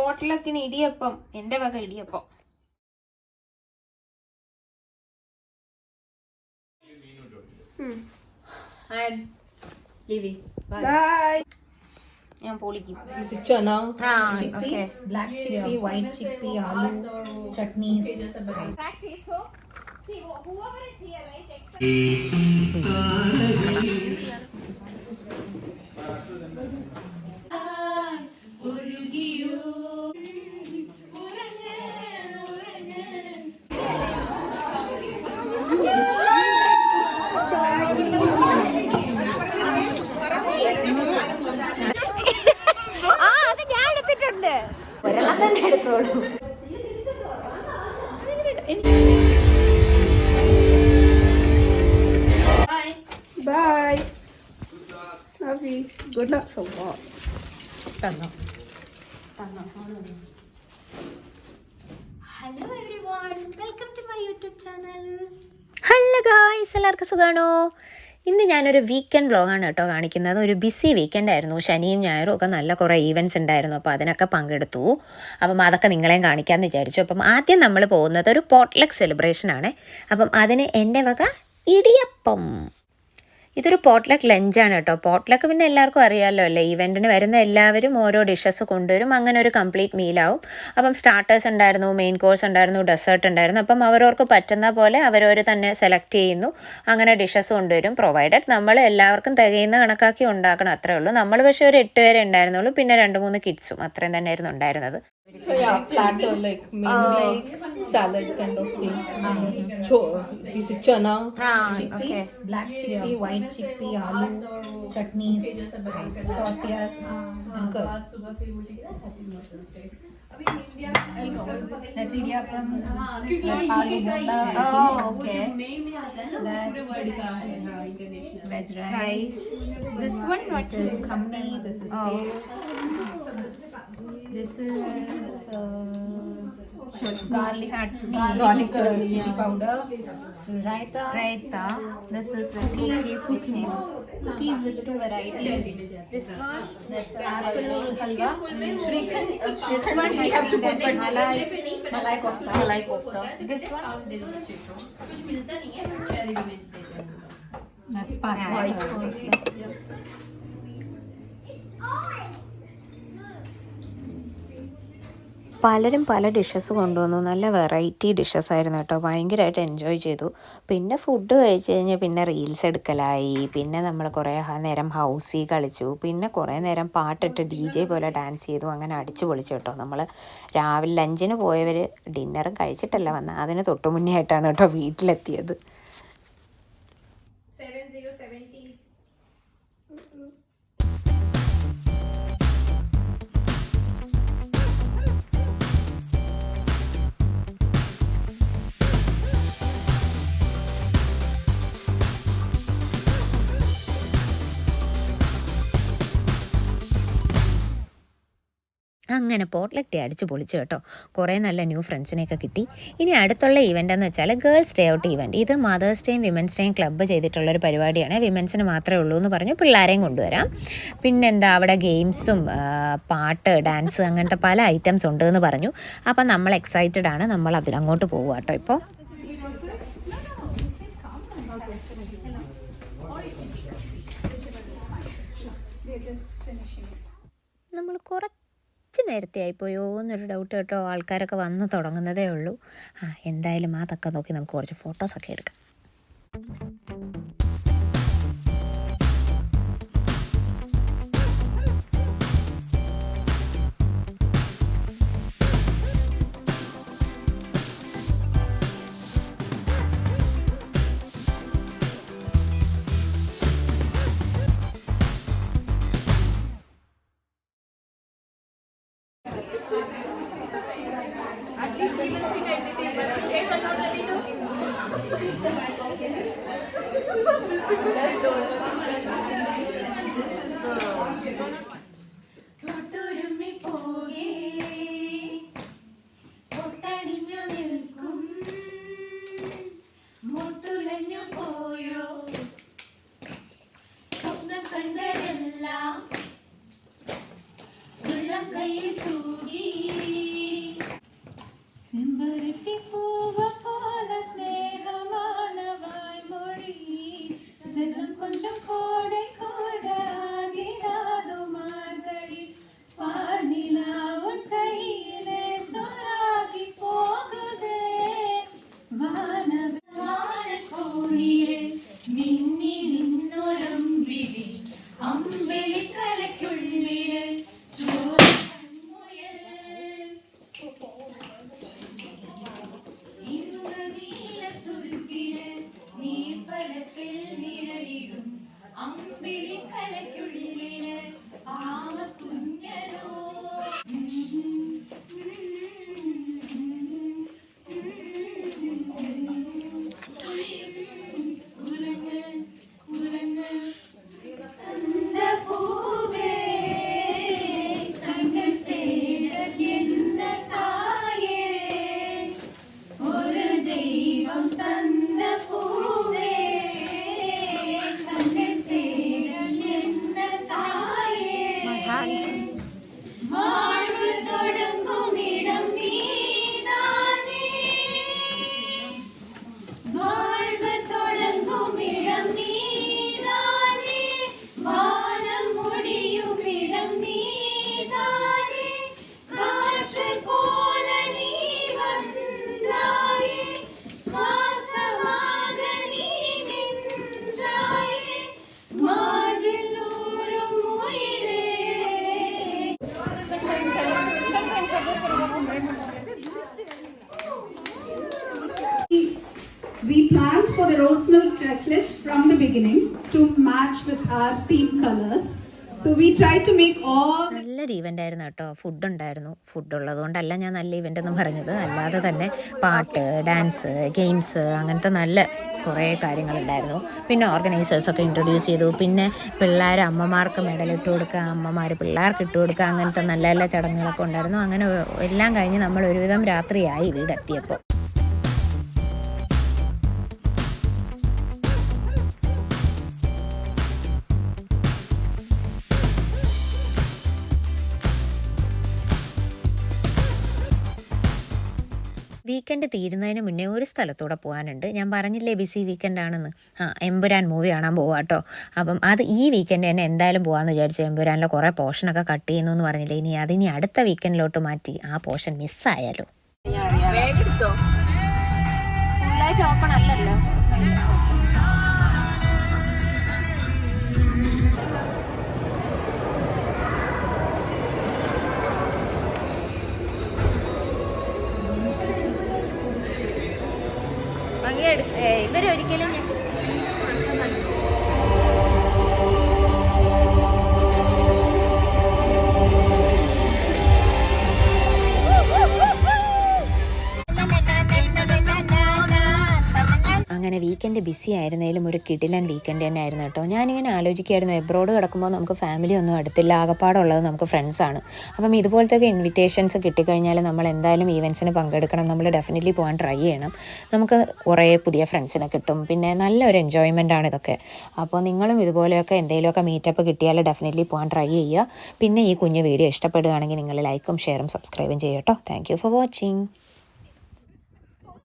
പോട്ടിലൊക്കെ ഇടിയപ്പം, എന്റെ വക ഇടിയപ്പം. Bye. ഞാൻ പൊളിക്കും. Chana, chickpeas, black chickpea, white chickpea, aloo, chutneys. Practice. So, see, whoever is here, right? അത് ഞാൻ എടുത്തിട്ടുണ്ട്. ഒരെണ്ണം തന്നെ എടുത്തോളൂ. Bye. Love you. Good luck so far. Hello everyone. Welcome to my YouTube channel. Hello guys, എല്ലാവർക്കും സുഖമാണോ? ഇന്ന് ഞാനൊരു വീക്കെൻഡ് വ്ളോഗാണ് കേട്ടോ കാണിക്കുന്നത്. ഒരു ബിസി വീക്കെൻഡ് ആയിരുന്നു. ശനിയും ഞായറും ഒക്കെ നല്ല കുറേ ഈവൻറ്റ്സ് ഉണ്ടായിരുന്നു. അപ്പോൾ അതിനൊക്കെ പങ്കെടുത്തു. അപ്പം അതൊക്കെ നിങ്ങളെയും കാണിക്കാമെന്ന് വിചാരിച്ചു. അപ്പം ആദ്യം നമ്മൾ പോകുന്നത് ഒരു പോട്ട്ലക്ക് സെലിബ്രേഷനാണ്. അപ്പം അതിന് എൻ്റെ വക ഇടിയപ്പം. ഇതൊരു പോട്ട്ലക്ക് ലഞ്ചാണ് കേട്ടോ. പോട്ട്ലക്ക് പിന്നെ എല്ലാവർക്കും അറിയാമല്ലോ അല്ലേ, ഈവെൻറ്റിന് വരുന്ന എല്ലാവരും ഓരോ ഡിഷസ് കൊണ്ടുവരും. അങ്ങനെ ഒരു കംപ്ലീറ്റ് മീലാവും. അപ്പം സ്റ്റാർട്ടേഴ്സ് ഉണ്ടായിരുന്നു, മെയിൻ കോഴ്സ് ഉണ്ടായിരുന്നു, ഡെസേർട്ട് ഉണ്ടായിരുന്നു. അപ്പം അവരവർക്ക് പറ്റുന്ന പോലെ അവരവർ തന്നെ സെലക്ട് ചെയ്യുന്നു. അങ്ങനെ ഡിഷസ് കൊണ്ടുവരും. പ്രൊവൈഡഡ് നമ്മൾ എല്ലാവർക്കും തികയുന്ന കണക്കാക്കി ഉണ്ടാക്കണം, അത്രേ ഉള്ളൂ. നമ്മൾ പക്ഷേ ഒരു 8 പേരെ ഉണ്ടായിരുന്നുള്ളൂ. പിന്നെ 2-3 കിഡ്സും, അത്രയും തന്നെയായിരുന്നു ഉണ്ടായിരുന്നത്. So yeah, platter like mainly like salad kind of thing. This is chana, chickpeas, black chickpea, white chickpea, aloo, chutneys, tortillas, and curd. That's idiyappam. That's aloo bonda. Oh, okay. That's veg rice. This one, what This is khamni. This is sev. This is garlic chili powder. Raita. This is the Cookies with 2 varieties. This one. That's apple halwa. Shrikhand. This one we have to put but malai kofta. Malai kofta. This one. That's pasta. പലരും പല dishes കൊണ്ടുവന്നു. നല്ല variety dishes ആയിരുന്നു കേട്ടോ. ഭയങ്കരമായിട്ട് enjoy ചെയ്തു. പിന്നെ food കഴിച്ച് കഴിഞ്ഞ് പിന്നെ റീൽസ് എടുക്കലായി. പിന്നെ നമ്മൾ കുറേ നേരം ഹൗസി കളിച്ചു. പിന്നെ കുറേ നേരം പാട്ടിട്ട് DJ പോലെ ഡാൻസ് ചെയ്തു. അങ്ങനെ അടിച്ചു പൊളിച്ചു കേട്ടോ. നമ്മൾ രാവിലെ ലഞ്ചിന് പോയവർ ഡിന്നറും കഴിച്ചിട്ടല്ല വന്നത്, അതിന് തൊട്ട് മുന്നേ ആയിട്ടാണ് കേട്ടോ വീട്ടിലെത്തിയത്. 7070. അങ്ങനെ പോട്ട്ലക്ക് ഡേ അടിച്ച് പൊളിച്ചു കേട്ടോ. കുറേ നല്ല ന്യൂ ഫ്രണ്ട്സിനെയൊക്കെ കിട്ടി. ഇനി അടുത്തുള്ള ഈവൻ്റ് എന്ന് വെച്ചാൽ ഗേൾസ് ഡേ ഔട്ട് ഈവൻറ്റ്. ഇത് മദേഴ്സ് ഡേയും വിമൻസ് ഡേയും ക്ലബ്ബ് ചെയ്തിട്ടുള്ളൊരു പരിപാടിയാണ്. വിമൻസിന് മാത്രമേ ഉള്ളൂ എന്ന് പറഞ്ഞു. പിള്ളേരെയും കൊണ്ടുവരാം. പിന്നെന്താ അവിടെ ഗെയിംസും പാട്ട്, ഡാൻസ്, അങ്ങനത്തെ പല ഐറ്റംസ് ഉണ്ട് എന്ന് പറഞ്ഞു. അപ്പം നമ്മൾ എക്സൈറ്റഡ് ആണ്. നമ്മൾ അതിലങ്ങോട്ട് പോകുക കേട്ടോ. ഇപ്പോൾ നമ്മൾ കുറച്ച് നേരത്തെ ആയിപ്പോയോ എന്നൊരു ഡൗട്ട് കേട്ടോ. ആൾക്കാരൊക്കെ വന്ന് തുടങ്ങുന്നതേ ഉള്ളൂ. എന്തായാലും അതൊക്കെ നോക്കി നമുക്ക് കുറച്ച് ഫോട്ടോസൊക്കെ എടുക്കാം. കണ്ടതെല്ലാം ഉള്ളം കൈ തൂകി the rose milk trashlish from the beginning to match with our theme colors. So we try to make all. നല്ലൊരു ഇവൻ്റ് ആയിരുന്നു കേട്ടോ. ഫുഡ് ഉണ്ടായിരുന്നു. ഫുഡ് ഉള്ളതുകൊണ്ടല്ല ഞാൻ നല്ല ഇവൻ്റ് എന്ന് പറഞ്ഞത്, അല്ലാതെ തന്നെ പാട്ട്, ഡാൻസ്, ഗെയിംസ്, അങ്ങനത്തെ നല്ല കുറേ കാര്യങ്ങളുണ്ടായിരുന്നു. പിന്നെ ഓർഗനൈസേഴ്സൊക്കെ ഇൻട്രൊഡ്യൂസ് ചെയ്തു. പിന്നെ പിള്ളേർ അമ്മമാർക്ക് മെഡൽ ഇട്ട് കൊടുക്കുക, അമ്മമാർ പിള്ളേർക്ക് ഇട്ട് കൊടുക്കുക, അങ്ങനത്തെ നല്ല നല്ല ചടങ്ങുകളൊക്കെ ഉണ്ടായിരുന്നു. അങ്ങനെ എല്ലാം കഴിഞ്ഞ് നമ്മൾ ഒരുവിധം രാത്രിയായി വീടെത്തിയപ്പോൾ. വീക്കെൻഡ് തീരുന്നതിന് മുന്നേ ഒരു സ്ഥലത്തൂടെ പോകാനുണ്ട്. ഞാൻ പറഞ്ഞില്ലേ ബിസി വീക്കെൻഡ് ആണെന്ന്. എമ്പുരാൻ മൂവി കാണാൻ പോവാം കേട്ടോ. അപ്പം അത് ഈ വീക്കെൻഡ് തന്നെ എന്തായാലും പോകാമെന്ന് വിചാരിച്ചു. എമ്പുരാനിലെ കുറേ പോർഷനൊക്കെ കട്ട് ചെയ്യുന്നു എന്ന് പറഞ്ഞില്ലേ, അതിനി അടുത്ത വീക്കെൻഡിലോട്ട് മാറ്റി ആ പോർഷൻ മിസ്സായാലോ. ഫുള്ളായിട്ട് ഓപ്പൺ അല്ലല്ലോ. ഇവരൊരിക്കലും അങ്ങനെ വീക്കെൻഡ് ബിസി ആയിരുന്നേലും ഒരു കിടിലൻ വീക്കെൻഡ് തന്നെ ആയിരുന്നു കേട്ടോ. ഞാനിങ്ങനെ ആലോചിക്കുമായിരുന്നു, എബ്രോഡ് കിടക്കുമ്പോൾ നമുക്ക് ഫാമിലി ഒന്നും അടുത്തില്ല, ആകപ്പാടുള്ളത് നമുക്ക് ഫ്രണ്ട്സാണ്. അപ്പം ഇതുപോലത്തെ ഇൻവിറ്റേഷൻസ് കിട്ടിക്കഴിഞ്ഞാൽ നമ്മൾ എന്തായാലും ഈവൻസിന് പങ്കെടുക്കണം. നമ്മൾ ഡെഫിനറ്റ്ലി പോകാൻ ട്രൈ ചെയ്യണം. നമുക്ക് കുറേ പുതിയ ഫ്രണ്ട്സിനെ കിട്ടും. പിന്നെ നല്ലൊരു എൻജോയ്മെൻ്റ് ആണ് ഇതൊക്കെ. അപ്പോൾ നിങ്ങളും ഇതുപോലെയൊക്കെ എന്തെങ്കിലുമൊക്കെ മീറ്റപ്പ് കിട്ടിയാൽ ഡെഫിനറ്റ്ലി പോകാൻ ട്രൈ ചെയ്യുക. പിന്നെ ഈ കുഞ്ഞു വീഡിയോ ഇഷ്ടപ്പെടുകയാണെങ്കിൽ നിങ്ങൾ ലൈക്കും ഷെയറും സബ്സ്ക്രൈബും ചെയ്യട്ടോ. Thank you for watching.